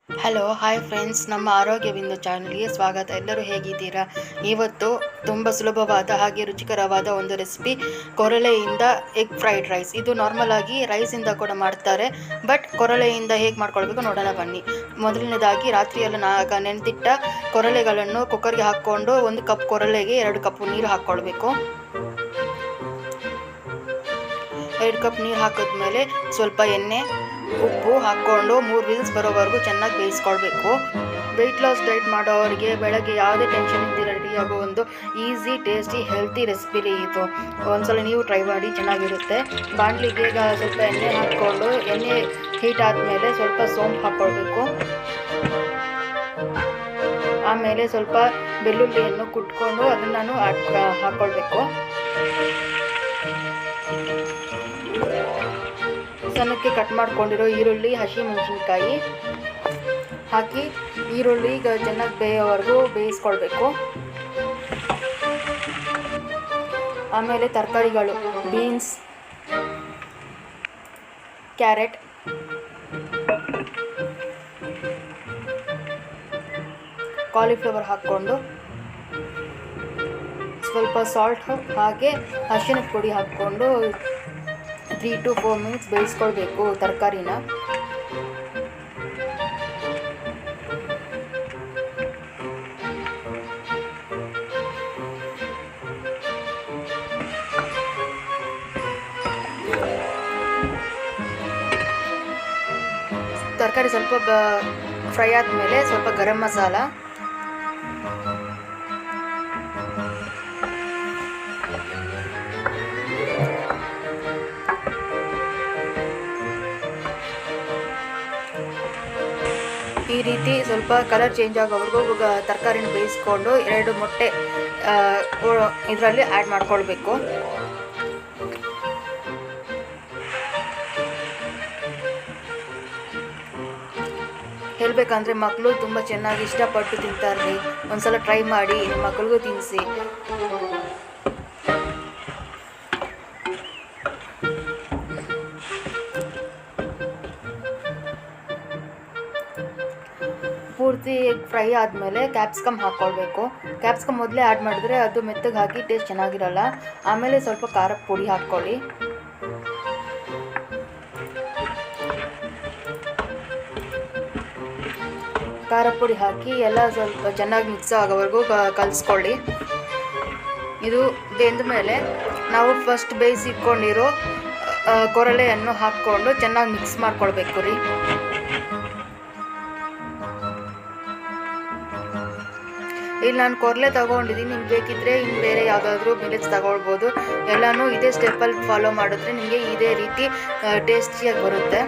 Hello hi friends, ನಮ್ಮ ಆರೋಗ್ಯವಿಂದು ಚಾನಲ್ಗೆ ಸ್ವಾಗತ. ಎಲ್ಲರೂ ಹೇಗಿದ್ದೀರಾ? ಇವತ್ತು ತುಂಬ ಸುಲಭವಾದ ಹಾಗೆ ರುಚಿಕರವಾದ ಒಂದು ರೆಸಿಪಿ, ಕೊರಳೆಯಿಂದ ಎಗ್ ಫ್ರೈಡ್ ರೈಸ್. ಇದು ನಾರ್ಮಲ್ ಆಗಿ ರೈಸಿಂದ ಕೂಡ ಮಾಡ್ತಾರೆ, ಬಟ್ ಕೊರಳೆಯಿಂದ ಹೇಗೆ ಮಾಡ್ಕೊಳ್ಬೇಕು ನೋಡೋಣ ಬನ್ನಿ. ಮೊದಲನೇದಾಗಿ ರಾತ್ರಿಯೆಲ್ಲ ನೆನೆದಿಟ್ಟ ಕೊರಳೆಗಳನ್ನು ಕುಕ್ಕರ್ಗೆ ಹಾಕ್ಕೊಂಡು 1 ಕಪ್ ಕೊರಳೆಗೆ 2 ಕಪ್ ನೀರು ಹಾಕ್ಕೊಳ್ಬೇಕು. 2 ಕಪ್ ನೀರು ಹಾಕಿದ್ಮೇಲೆ ಸ್ವಲ್ಪ ಎಣ್ಣೆ, ಉಪ್ಪು ಹಾಕ್ಕೊಂಡು 3 ವಿಲ್ಸ್ ಬರೋವರೆಗೂ ಚೆನ್ನಾಗಿ ಬೇಯಿಸ್ಕೊಳ್ಬೇಕು. ವೆಯ್ಟ್ ಲಾಸ್ ಡೈಟ್ ಮಾಡೋರಿಗೆ ಬೆಳಗ್ಗೆ ಯಾವುದೇ ಟೆನ್ಷನ್ ಇದ್ದಿರ ರೆಡಿಯಾಗೋ ಒಂದು ಈಸಿ, ಟೇಸ್ಟಿ, ಹೆಲ್ತಿ ರೆಸಿಪಿ ಇದು. ಒಂದ್ಸಲ ನೀವು ಟ್ರೈ ಮಾಡಿ, ಚೆನ್ನಾಗಿರುತ್ತೆ. ಬಾಣಲಿಗೆ ಸ್ವಲ್ಪ ಎಣ್ಣೆ ಹಾಕ್ಕೊಂಡು, ಎಣ್ಣೆ ಹೀಟ್ ಆದಮೇಲೆ ಸ್ವಲ್ಪ ಸೋಂಪು ಹಾಕ್ಕೊಳ್ಬೇಕು. ಆಮೇಲೆ ಸ್ವಲ್ಪ ಬೆಳ್ಳುಳ್ಳಿಯನ್ನು ಕುಟ್ಕೊಂಡು ಅದನ್ನು ಹಾಕ್ಕೊಳ್ಬೇಕು. ಸಣ್ಣಕ್ಕೆ ಕಟ್ ಮಾಡ್ಕೊಂಡಿರೋ ಈರುಳ್ಳಿ, ಹಸಿಮೆಣಸಿನ್ಕಾಯಿ ಹಾಕಿ ಈರುಳ್ಳಿ ಚೆನ್ನಾಗಿ ಬೇಯೋವರೆಗೂ ಬೇಯಿಸ್ಕೊಳ್ಬೇಕು. ಆಮೇಲೆ ತರಕಾರಿಗಳು, ಬೀನ್ಸ್, ಕ್ಯಾರೆಟ್, ಕಾಲಿಫ್ಲವರ್ ಹಾಕ್ಕೊಂಡು ಸ್ವಲ್ಪ ಸಾಲ್ಟ್ ಹಾಗೆ ಅರಿಶಿನ ಪುಡಿ ಹಾಕ್ಕೊಂಡು 3 to 4 ಮಿನಿಟ್ಸ್ ಬೇಯಿಸ್ಕೊಳ್ಬೇಕು ತರಕಾರಿನ. ತರಕಾರಿ ಸ್ವಲ್ಪ ಫ್ರೈ ಆದಮೇಲೆ ಸ್ವಲ್ಪ ಗರಂ ಮಸಾಲ, ಈ ರೀತಿ ಸ್ವಲ್ಪ ಕಲರ್ ಚೇಂಜ್ ಆಗೋವರೆಗೂ ತರಕಾರಿನ ಬೇಯಿಸ್ಕೊಂಡು 2 ಮೊಟ್ಟೆ ಇದರಲ್ಲಿ ಆ್ಯಡ್ ಮಾಡ್ಕೊಳ್ಬೇಕು. ಹೇಳಬೇಕಂದ್ರೆ ಮಕ್ಕಳು ತುಂಬ ಚೆನ್ನಾಗಿ ಇಷ್ಟಪಟ್ಟು ತಿಂತಾರೆ. ಒಂದ್ಸಲ ಟ್ರೈ ಮಾಡಿ, ನಿಮ್ಮ ಮಕ್ಕಳಿಗೂ ತಿನ್ನಿಸಿ. ಪೂರ್ತಿ ಎಗ್ ಫ್ರೈ ಆದಮೇಲೆ ಕ್ಯಾಪ್ಸಿಕಮ್ ಹಾಕ್ಕೊಳ್ಬೇಕು. ಕ್ಯಾಪ್ಸಿಕಮ್ ಮೊದಲೇ ಆ್ಯಡ್ ಮಾಡಿದ್ರೆ ಅದು ಮೆತ್ತಗೆ ಹಾಕಿ ಟೇಸ್ಟ್ ಚೆನ್ನಾಗಿರಲ್ಲ. ಆಮೇಲೆ ಸ್ವಲ್ಪ ಖಾರದ ಪುಡಿ ಹಾಕ್ಕೊಳ್ಳಿ. ಖಾರ ಪುಡಿ ಹಾಕಿ ಎಲ್ಲ ಸ್ವಲ್ಪ ಚೆನ್ನಾಗಿ ಮಿಕ್ಸ್ ಆಗೋವರೆಗೂ ಕಲಿಸ್ಕೊಳ್ಳಿ. ಇದು ಬೆಂದ ಮೇಲೆ ನಾವು ಫಸ್ಟ್ ಬೇಯಿಸಿಟ್ಕೊಂಡಿರೋ ಕೊರಳೆಯನ್ನು ಹಾಕ್ಕೊಂಡು ಚೆನ್ನಾಗಿ ಮಿಕ್ಸ್ ಮಾಡ್ಕೊಳ್ಬೇಕು ರೀ. ಇಲ್ಲಿ ನಾನು ಕೊರಲೆ ತಗೊಂಡಿದ್ದೀನಿ, ನಿಮ್ಗೆ ಬೇಕಿದ್ರೆ ಇನ್ನು ಬೇರೆ ಯಾವುದಾದ್ರೂ ಮಿಲೆಟ್ಸ್ ತಗೊಳ್ಬೋದು. ಎಲ್ಲನೂ ಇದೇ ಸ್ಟೆಪ್ಪಲ್ಲಿ ಫಾಲೋ ಮಾಡಿದ್ರೆ ನಿಮಗೆ ಇದೇ ರೀತಿ ಟೇಸ್ಟಿಯಾಗಿ ಬರುತ್ತೆ.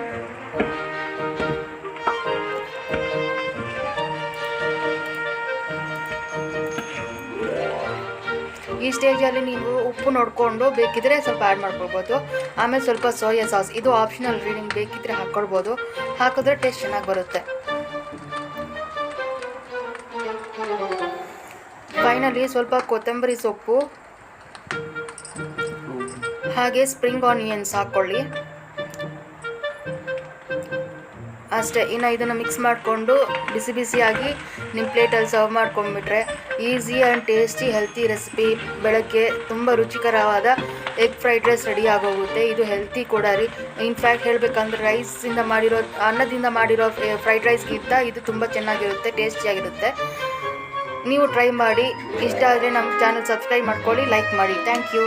ಈ ಸ್ಟೇಜಲ್ಲಿ ನೀವು ಉಪ್ಪು ನೋಡಿಕೊಂಡು ಬೇಕಿದ್ರೆ ಸ್ವಲ್ಪ ಆ್ಯಡ್ ಮಾಡ್ಕೊಳ್ಬೋದು. ಆಮೇಲೆ ಸ್ವಲ್ಪ ಸೋಯಾ ಸಾಸ್, ಇದು ಆಪ್ಷನಲ್ ರೀ, ನಿಮ್ಗೆ ಬೇಕಿದ್ರೆ ಹಾಕ್ಕೊಳ್ಬೋದು. ಹಾಕಿದ್ರೆ ಟೇಸ್ಟ್ ಚೆನ್ನಾಗಿ ಬರುತ್ತೆ. ಫೈನಲಿ ಸ್ವಲ್ಪ ಕೊತ್ತಂಬರಿ ಸೊಪ್ಪು ಹಾಗೆ ಸ್ಪ್ರಿಂಗ್ ಆನಿಯನ್ಸ್ ಹಾಕ್ಕೊಳ್ಳಿ. ಅಷ್ಟೇ. ಇನ್ನು ಇದನ್ನು ಮಿಕ್ಸ್ ಮಾಡಿಕೊಂಡು ಬಿಸಿ ಬಿಸಿಯಾಗಿ ನಿಮ್ಮ ಪ್ಲೇಟಲ್ಲಿ ಸರ್ವ್ ಮಾಡ್ಕೊಂಡ್ಬಿಟ್ರೆ easy and tasty healthy recipe. ಬೆಳಗ್ಗೆ ತುಂಬ ರುಚಿಕರವಾದ ಎಗ್ ಫ್ರೈಡ್ ರೈಸ್ ರೆಡಿ ಆಗೋಗುತ್ತೆ. ಇದು ಹೆಲ್ತಿ ಕೂಡ ರೀ. ಇನ್ಫ್ಯಾಕ್ಟ್ ಹೇಳಬೇಕಂದ್ರೆ ರೈಸಿಂದ ಮಾಡಿರೋ, ಅನ್ನದಿಂದ ಮಾಡಿರೋ ಫ್ರೈಡ್ ರೈಸ್ಗಿಂತ ಇದು ತುಂಬ ಚೆನ್ನಾಗಿರುತ್ತೆ, ಟೇಸ್ಟಿಯಾಗಿರುತ್ತೆ. ನೀವು ಟ್ರೈ ಮಾಡಿ. ಇಷ್ಟ ಆದರೆ ನಮ್ಮ ಚಾನಲ್ ಸಬ್ಸ್ಕ್ರೈಬ್ ಮಾಡ್ಕೊಳ್ಳಿ, ಲೈಕ್ ಮಾಡಿ. Thank you.